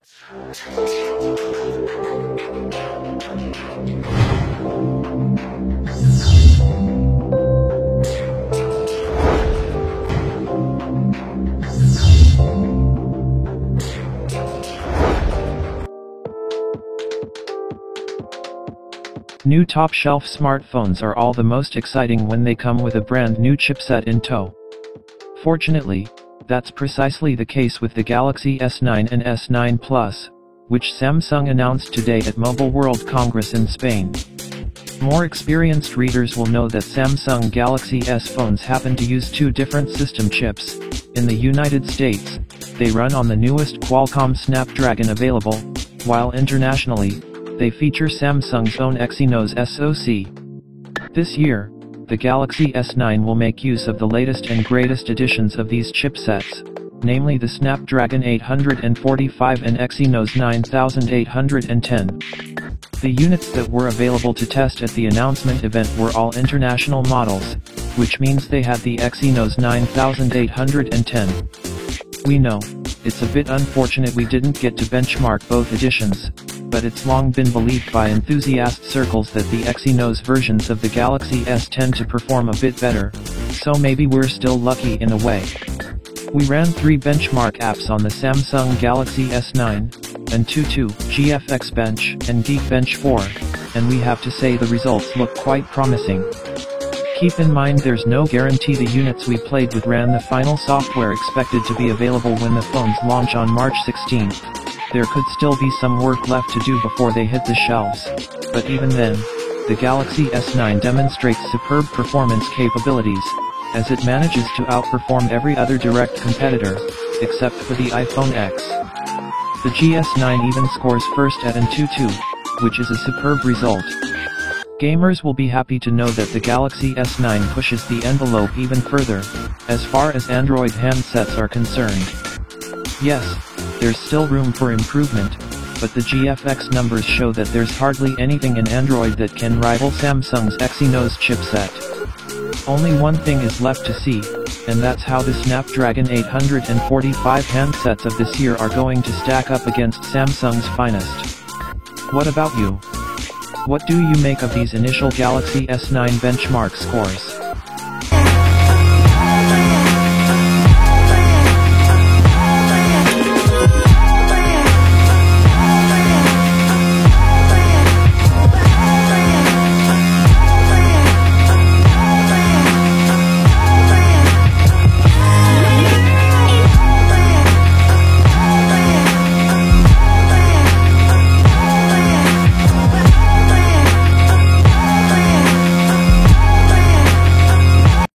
New top-shelf smartphones are all the most exciting when they come with a brand new chipset in tow. Fortunately, that's precisely the case with the Galaxy S9 and S9 Plus, which Samsung announced today at Mobile World Congress in Spain. More experienced readers will know that Samsung Galaxy S phones happen to use two different system chips. In the United States, they run on the newest Qualcomm Snapdragon available, while internationally, they feature Samsung's own Exynos SoC. This year, the Galaxy S9 will make use of the latest and greatest editions of these chipsets, namely the Snapdragon 845 and Exynos 9810. The units that were available to test at the announcement event were all international models, which means they had the Exynos 9810. We know, it's a bit unfortunate we didn't get to benchmark both editions, but it's long been believed by enthusiast circles that the Exynos versions of the Galaxy S tend to perform a bit better, so maybe we're still lucky in a way. We ran 3 benchmark apps on the Samsung Galaxy S9, Antutu, GFX Bench, and Geekbench 4, and we have to say the results look quite promising. Keep in mind there's no guarantee the units we played with ran the final software expected to be available when the phones launch on March 16th. There could still be some work left to do before they hit the shelves, but even then, the Galaxy S9 demonstrates superb performance capabilities, as it manages to outperform every other direct competitor, except for the iPhone X. The GS9 even scores first at Antutu, which is a superb result. Gamers will be happy to know that the Galaxy S9 pushes the envelope even further, as far as Android handsets are concerned. Yes, there's still room for improvement, but the GFX numbers show that there's hardly anything in Android that can rival Samsung's Exynos chipset. Only one thing is left to see, and that's how the Snapdragon 845 handsets of this year are going to stack up against Samsung's finest. What about you? What do you make of these initial Galaxy S9 benchmark scores?